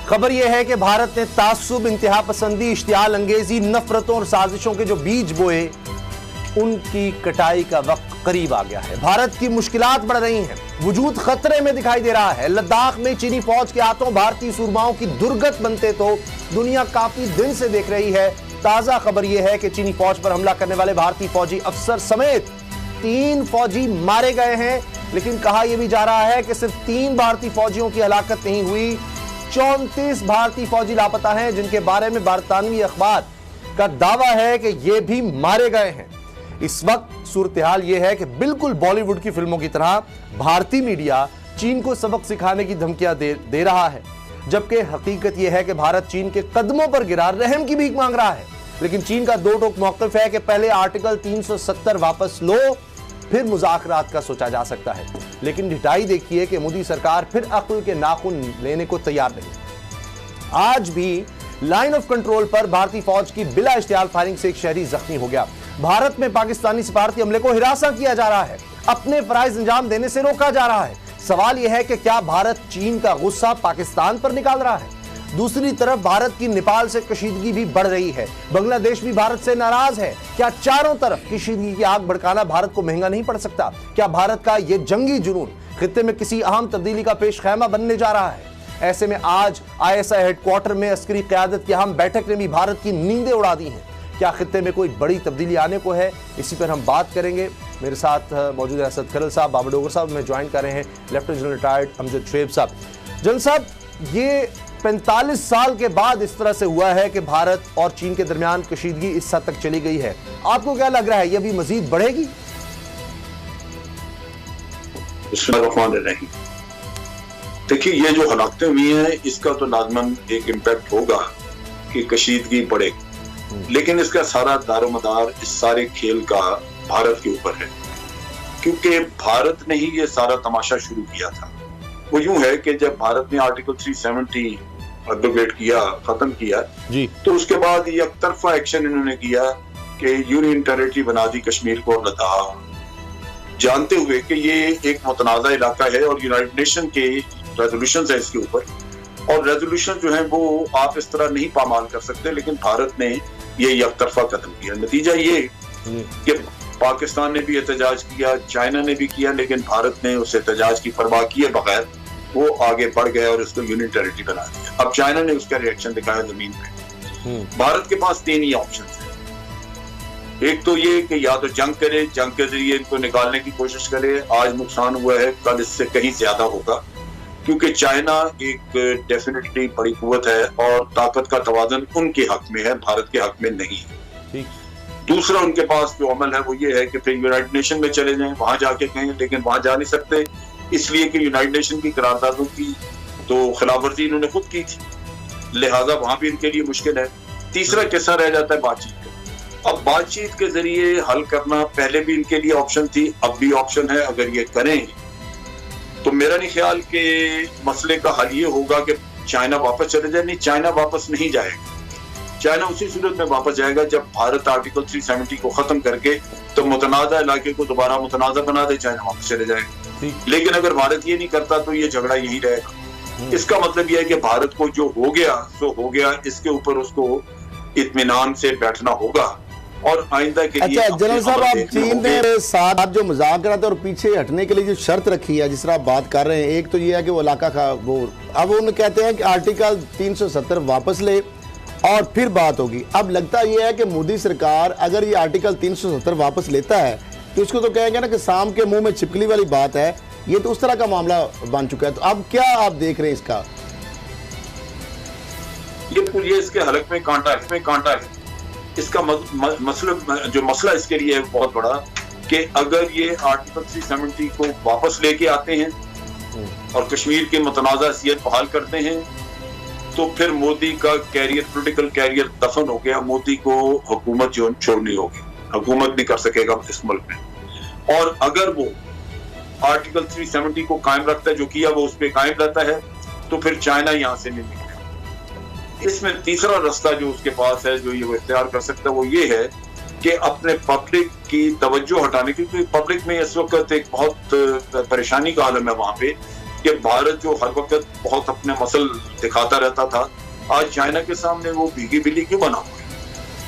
खबर यह है कि भारत ने तासुब, इंतहा पसंदी, इश्तियाल अंगेजी, नफरतों और साजिशों के जो बीज बोए उनकी कटाई का वक्त करीब आ गया है। भारत की मुश्किलात बढ़ रही हैं, वजूद खतरे में दिखाई दे रहा है। लद्दाख में चीनी फौज के हाथों भारतीय सूरमाओं की दुर्गत बनते तो दुनिया काफी दिन से देख रही है। ताजा खबर यह है कि चीनी फौज पर हमला करने वाले भारतीय फौजी अफसर समेत 3 फौजी मारे गए हैं, लेकिन कहा यह भी जा रहा है कि सिर्फ 3 भारतीय फौजियों की हलाकत नहीं हुई, 34 भारतीय फौजी लापता हैं, जिनके बारे में बरतानवी अखबार का दावा है कि ये भी मारे गए हैं। इस वक्त सूरत हाल यह है कि बिल्कुल बॉलीवुड की फिल्मों की तरह भारतीय मीडिया चीन को सबक सिखाने की धमकियां दे रहा है, जबकि हकीकत यह है कि भारत चीन के कदमों पर गिरा रहम की भीख मांग रहा है। लेकिन चीन का दो टोक मौक़िफ़ है कि पहले आर्टिकल 370 वापस लो, फिर मुज़ाकरात का सोचा जा सकता है। लेकिन ढिठाई देखिए कि मोदी सरकार फिर अक्ल के नाखून लेने को तैयार नहीं। आज भी लाइन ऑफ कंट्रोल पर भारतीय फौज की बिला इश्तियाल फायरिंग से एक शहरी जख्मी हो गया। भारत में पाकिस्तानी सिफारती अमले को हिरासा किया जा रहा है, अपने फराइज अंजाम देने से रोका जा रहा है। सवाल यह है कि क्या भारत चीन का गुस्सा पाकिस्तान पर निकाल रहा है? दूसरी तरफ भारत की नेपाल से कशीदगी भी बढ़ रही है, बांग्लादेश भी भारत से नाराज है। क्या चारों तरफ कशीदगी की आग भड़काना भारत को महंगा नहीं पड़ सकता? क्या भारत का यह जंगी जुनून खित्ते में किसी अहम तब्दीली का पेश खैमा बनने जा रहा है? ऐसे में आज ISI हेडक्वार्टर में अस्करी क़यादत की अहम बैठक ने भी भारत की नींदें उड़ा दी हैं। क्या खित्ते में कोई बड़ी तब्दीली आने को है? इसी पर हम बात करेंगे। मेरे साथ मौजूद है असद खरल साहब, बाबर डोगर साहब, में ज्वाइन कर रहे हैं lieutenant general retired Amjad Shoaib साहब। जनरल साहब, ये 45 साल के बाद इस तरह से हुआ है कि भारत और चीन के दरमियान कशीदगी इस हद तक चली गई है। आपको क्या लग रहा है, ये अभी मजीद बढ़ेगी? देखिए, ये जो हलाकतें हुई हैं इसका तो लाजमन एक इम्पैक्ट होगा कि कशीदगी बढ़ेगी, लेकिन इसका सारा दारोमदार इस सारे खेल का भारत के ऊपर है, क्योंकि भारत ने ही ये सारा तमाशा शुरू किया था। वो यूं है कि जब भारत ने आर्टिकल 370 एब्रोगेट किया, खत्म किया जी, तो उसके बाद ये एकतरफा एक्शन इन्होंने किया कि यूनियन टेरिटरी बना दी कश्मीर को और लद्दाख, जानते हुए कि ये एक मुतनाज़ा इलाका है और यूनाइटेड नेशन के रेजोल्यूशंस है इसके ऊपर, और रेजोल्यूशन जो है वो आप इस तरह नहीं पामाल कर सकते। लेकिन भारत ने ये एकतरफा कदम किया। नतीजा ये कि पाकिस्तान ने भी एहतजाज किया, चाइना ने भी किया, लेकिन भारत ने उस एहतजाज की परवाह किए बगैर वो आगे बढ़ गया और इसको यूनियन टेरिटरी बना दिया। अब चाइना ने उसका रिएक्शन दिखाया जमीन पे। भारत के पास 3 ही ऑप्शन है। एक तो ये कि या तो जंग करे, जंग के जरिए इनको निकालने की कोशिश करे। आज नुकसान हुआ है, कल इससे कहीं ज्यादा होगा, क्योंकि चाइना एक डेफिनेटली बड़ी कुव्वत है और ताकत का तवाज़ुन उनके हक में है, भारत के हक में नहीं है। दूसरा उनके पास जो अमल है वो ये है कि फिर यूनाइटेड नेशन में चले जाएं, वहां जाके कहें, लेकिन वहां जा नहीं सकते इसलिए कि यूनाइटेड नेशन की करारदादों की तो खिलाफवर्जी इन्होंने खुद की थी, लिहाजा वहां भी इनके लिए मुश्किल है। तीसरा किस्सा रह जाता है बातचीत का। अब बातचीत के जरिए हल करना पहले भी इनके लिए ऑप्शन थी, अब भी ऑप्शन है। अगर ये करें तो मेरा नहीं ख्याल कि मसले का हल ये होगा कि चाइना वापस चले जाए। नहीं, चाइना वापस नहीं जाएगा। चाइना उसी सूरत में वापस जाएगा जब भारत आर्टिकल 370 को खत्म करके तो मुतनाज़ा इलाके को दोबारा मुतनाज़ा बना दे, चाइना वापस चले जाएगा। लेकिन अगर भारत ये नहीं करता तो ये झगड़ा यही रहेगा। इसका मतलब यह है कि भारत को जो हो गया सो हो गया, इसके ऊपर उसको इत्मीनान से बैठना होगा और आइंदा के लिए। अच्छा जनरल साहब, आप चीन ने साथ जो मुज़ाकरात और पीछे हटने के लिए जो शर्त रखी है, जिस तरह आप बात कर रहे हैं, एक तो ये है कि वो इलाका का वो, अब उन्हें कहते हैं कि आर्टिकल 370 वापस ले और फिर बात होगी। अब लगता यह है कि मोदी सरकार अगर ये आर्टिकल 370 वापस लेता है तो इसको तो कहेंगे ना कि सांप के मुंह में छिपकली वाली बात है। ये तो उस तरह का मामला बन चुका है। तो अब क्या आप देख रहे हैं इसका? ये इसके हलक में कांटा है। इसका मसला इसके लिए है बहुत बड़ा कि अगर ये आर्टिकल 370 को वापस लेके आते हैं और कश्मीर के मुतनाज़ा हैसियत बहाल करते हैं तो फिर मोदी का पॉलिटिकल कैरियर दफन हो गया। मोदी को हुकूमत जो छोड़नी होगी, हुकूमत नहीं कर सकेगा इस मुल्क में। और अगर वो आर्टिकल 370 को कायम रखता है, जो किया वो उस पर कायम रहता है, तो फिर चाइना यहां से नहीं निकलेगा। इसमें तीसरा रास्ता जो उसके पास है, जो ये वो इख्तियार कर सकता है, वो ये है कि अपने पब्लिक की तवज्जो हटाने की, क्योंकि पब्लिक में इस वक्त एक बहुत परेशानी का आलम है वहां पे कि भारत जो हर वक्त बहुत अपने मसल दिखाता रहता था, आज चाइना के सामने वो भीगी बिल्ली क्यों बना हुआ है?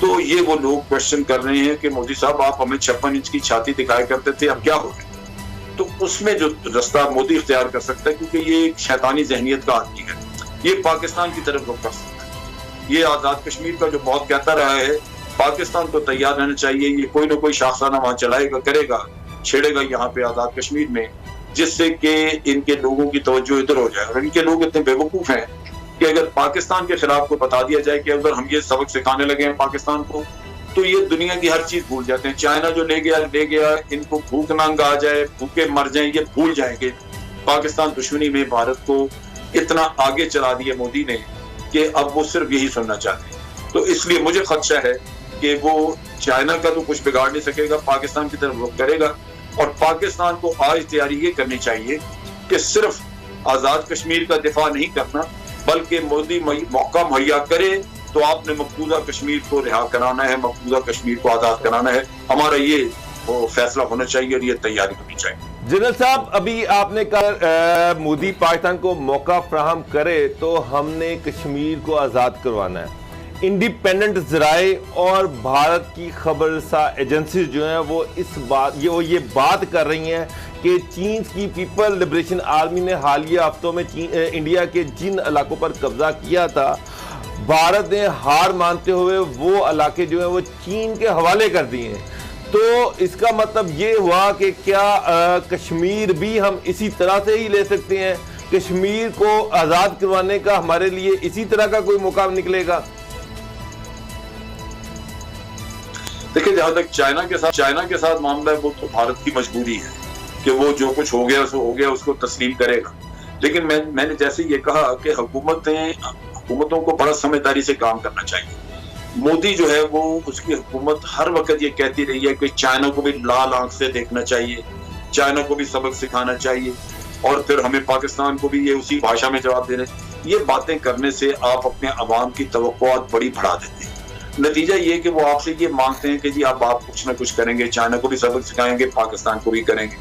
तो ये वो लोग क्वेश्चन कर रहे हैं कि मोदी साहब आप हमें 56 इंच की छाती दिखाया करते थे, अब क्या हो गया? तो उसमें जो रास्ता मोदी इख्तियार कर सकता है, क्योंकि ये एक शैतानी ज़हनियत का आदमी है, ये पाकिस्तान की तरफ रुख कर सकता है। ये आज़ाद कश्मीर का जो बहुत कहता रहा है, पाकिस्तान को तैयार रहना चाहिए, ये कोई ना कोई शाखसाना वहां चलाएगा, करेगा, छेड़ेगा यहाँ पे आज़ाद कश्मीर में, जिससे कि इनके लोगों की तवज्जो इधर हो जाए। और इनके लोग इतने बेवकूफ हैं कि अगर पाकिस्तान के खिलाफ को बता दिया जाए कि अगर हम ये सबक सिखाने लगे हैं पाकिस्तान को, तो ये दुनिया की हर चीज भूल जाते हैं। चाइना जो ले गया, इनको भूख नंग आ जाए, भूखे मर जाए, ये भूल जाएंगे। पाकिस्तान दुश्मनी में भारत को इतना आगे चला दिया मोदी ने कि अब वो सिर्फ यही सुनना चाहते हैं। तो इसलिए मुझे खदशा है कि वो चाइना का तो कुछ बिगाड़ नहीं सकेगा, पाकिस्तान की तरफ रुख करेगा। और पाकिस्तान को आज तैयारी ये करनी चाहिए कि सिर्फ आजाद कश्मीर का दिफा नहीं करना, बल्कि मोदी मौका मुहैया करे तो आपने मकबूजा कश्मीर को रिहा कराना है, मकबूजा कश्मीर को आजाद कराना है। हमारा ये वो फैसला होना चाहिए और ये तैयारी होनी चाहिए। जनरल साहब, अभी आपने कहा मोदी पाकिस्तान को मौका फराहम करे तो हमने कश्मीर को आज़ाद करवाना है। इंडिपेंडेंट ज़राए और भारत की खबरसा एजेंसी जो हैं वो ये बात कर रही हैं कि चीन की पीपल लिबरेशन आर्मी ने हालिया हफ्तों में इंडिया के जिन इलाकों पर कब्जा किया था, भारत ने हार मानते हुए वो इलाके जो हैं वो चीन के हवाले कर दिए हैं। तो इसका मतलब ये हुआ कि क्या कश्मीर भी हम इसी तरह से ही ले सकते हैं? कश्मीर को आज़ाद करवाने का हमारे लिए इसी तरह का कोई मौका निकलेगा? देखिए, जहां तक चाइना के साथ मामला है, वो तो भारत की मजबूरी है कि वो जो कुछ हो गया सो हो गया, उसको तस्लीम करेगा। लेकिन मैंने जैसे ये कहा कि हुकूमतों को बड़ा समझदारी से काम करना चाहिए। मोदी जो है वो उसकी हुकूमत हर वक्त ये कहती रही है कि चाइना को भी लाल आंख से देखना चाहिए, चाइना को भी सबक सिखाना चाहिए, और फिर हमें पाकिस्तान को भी ये उसी भाषा में जवाब देना। ये बातें करने से आप अपने अवाम की तवक्कुआत बड़ी बढ़ा देते हैं। नतीजा ये कि वो आपसे ये मांगते हैं कि जी आप कुछ ना कुछ करेंगे, चाइना को भी सबक सिखाएंगे, पाकिस्तान को भी करेंगे।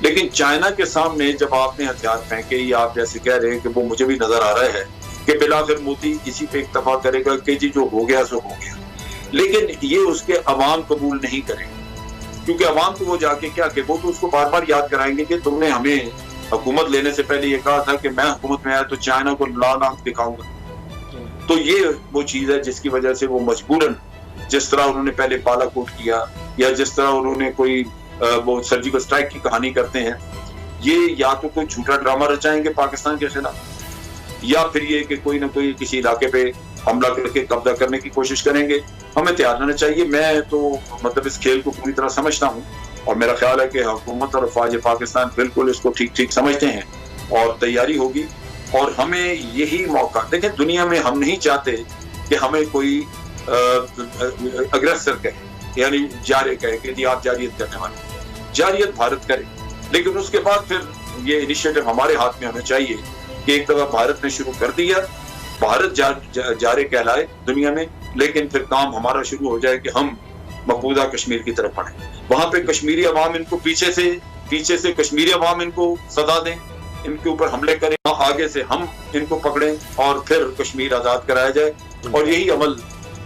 लेकिन चाइना के सामने जब आपने हथियार फेंके, या आप जैसे कह रहे हैं कि वो मुझे भी नजर आ रहा है कि बिला फिर मोदी इसी पे इक्तफा करेगा कि जी जो हो गया सो हो गया। लेकिन ये उसके अवाम कबूल नहीं करेंगे, क्योंकि अवाम को वो जाके क्या कि वो तो उसको बार बार याद कराएंगे कि तुमने हमें हुकूमत लेने से पहले ये कहा था कि मैं हुकूमत में आया तो चाइना को लाल आंख दिखाऊंगा। तो ये वो चीज है जिसकी वजह से वो मजबूरन, जिस तरह उन्होंने पहले बालाकोट किया, या जिस तरह उन्होंने कोई वो सर्जिकल स्ट्राइक की कहानी करते हैं, ये या तो कोई झूठा ड्रामा रचाएंगे पाकिस्तान के खिलाफ, या फिर ये कि कोई ना कोई किसी इलाके पे हमला करके कब्जा करने की कोशिश करेंगे। हमें तैयार रहना चाहिए। मैं तो मतलब इस खेल को पूरी तरह समझता हूँ, और मेरा ख्याल है कि हुकूमत और फौज पाकिस्तान बिल्कुल इसको ठीक समझते हैं, और तैयारी होगी। और हमें यही मौका, देखें, दुनिया में हम नहीं चाहते कि हमें कोई अग्रेसर कहे, यानी जारे कहे कि जी आप जारियत करने वाले। जारियत भारत करे, लेकिन उसके बाद फिर ये इनिशिएटिव हमारे हाथ में होना चाहिए कि एक दफा भारत ने शुरू कर दिया, भारत जारे कहलाए दुनिया में, लेकिन फिर काम हमारा शुरू हो जाए कि हम मकबूजा कश्मीर की तरफ बढ़े। वहां पे कश्मीरी अवाम इनको पीछे से कश्मीरी अवाम इनको सदा दें, इनके ऊपर हमले करें, आगे से हम इनको पकड़ें, और फिर कश्मीर आजाद कराया जाए। और यही अमल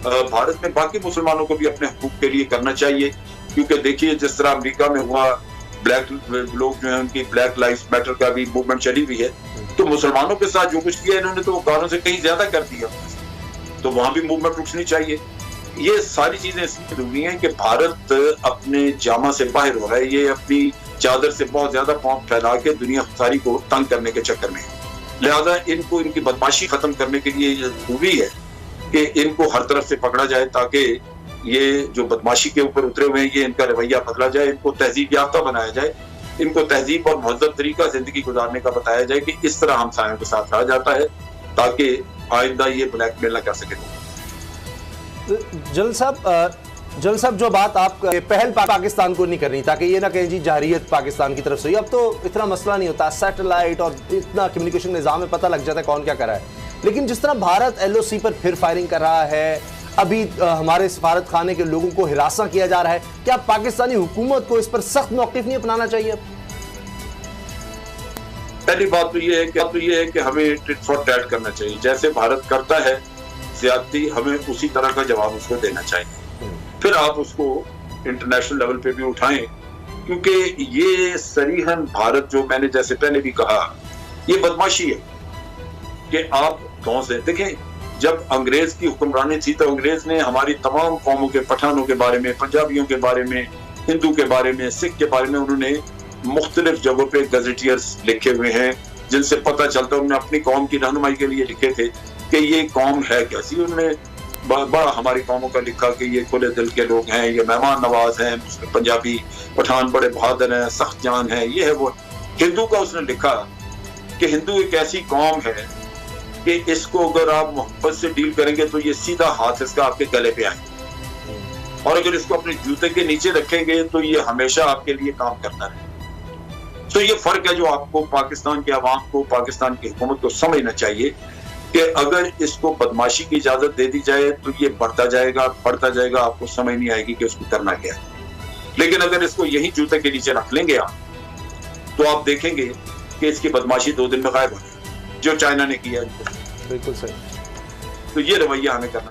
भारत में बाकी मुसलमानों को भी अपने हकूक के लिए करना चाहिए, क्योंकि देखिए जिस तरह अमेरिका में हुआ, ब्लैक लोग जो है उनकी ब्लैक लाइव्स मैटर का भी मूवमेंट चली हुई है, तो मुसलमानों के साथ जो कुछ किया इन्होंने तो कानून से कहीं ज्यादा कर दिया, तो वहां भी मूवमेंट रुकनी चाहिए। ये सारी चीजें इसलिए जरूरी हैं कि भारत अपने जामा से बाहर हो रहा है, ये अपनी चादर से बहुत ज्यादा पांव फैला के दुनिया सारी को तंग करने के चक्कर में। लिहाजा इनको इनकी बदमाशी खत्म करने के लिए ये जरूरी है कि इनको हर तरफ से पकड़ा जाए, ताकि ये जो बदमाशी के ऊपर उतरे हुए हैं ये इनका रवैया बदला जाए, इनको तहजीब याफ्ता बनाया जाए, इनको तहजीब और महज़ब तरीका जिंदगी गुजारने का बताया जाए कि इस तरह हमसायों के साथ रहा जाता है, ताकि आइंदा ये ब्लैकमेल न कर सके। जल साहब, जो बात आप पहल पाकिस्तान को नहीं करनी, ताकि ये ना कहें जी जारियत पाकिस्तान की तरफ से, अब तो इतना मसला नहीं होता, सैटेलाइट और इतना कम्युनिकेशन निज़ाम में पता लग जाता है कौन क्या कर रहा है। लेकिन जिस तरह भारत LOC पर फिर फायरिंग कर रहा है, अभी हमारे सफारत खाने के लोगों को हिरासा किया जा रहा है, क्या पाकिस्तानी हुकूमत को इस पर सख्त मौक़िफ़ नहीं अपनाना चाहिए? पहली बात तो ये है कि हमें टिट फॉर टैट करना चाहिए। जैसे भारत करता है ज्यादती, हमें उसी तरह का जवाब उसको देना चाहिए। फिर आप उसको इंटरनेशनल लेवल पे भी उठाएं, क्योंकि ये सरीहन भारत, जो मैंने जैसे पहले भी कहा, ये बदमाशी है कि आप कौन से देखें। जब अंग्रेज की हुक्मरानी थी तो अंग्रेज ने हमारी तमाम कौमों के, पठानों के बारे में, पंजाबियों के बारे में, हिंदू के बारे में, सिख के बारे में उन्होंने मुख्तलिफ जगहों पे गजेटियर्स लिखे हुए हैं, जिनसे पता चलता है उन्होंने अपनी कौम की रहनुमाई के लिए लिखे थे कि ये कौम है कैसी। उन्होंने बड़ा हमारी कौमों का लिखा कि ये खुले दिल के लोग हैं, ये मेहमान नवाज हैं, पंजाबी पठान बड़े बहादुर हैं, सख्त जान है, ये है वो। हिंदू का उसने लिखा कि हिंदू एक ऐसी कौम है कि इसको अगर आप मोहब्बत से डील करेंगे तो ये सीधा हाथ इसका आपके गले पे आए, और अगर इसको अपने जूते के नीचे रखेंगे तो ये हमेशा आपके लिए काम करता रहे। तो ये फर्क है जो आपको पाकिस्तान के अवाम को, पाकिस्तान की हुकूमत को समझना चाहिए कि अगर इसको बदमाशी की इजाजत दे दी जाए तो ये बढ़ता जाएगा, आपको समझ नहीं आएगी कि उसको करना क्या है। लेकिन अगर इसको यही जूते के नीचे रख लेंगे आप, तो आप देखेंगे कि इसकी बदमाशी 2 दिन में गायब हो जाएगी, जो चाइना ने किया। बिल्कुल सही। तो ये रवैया हमें करना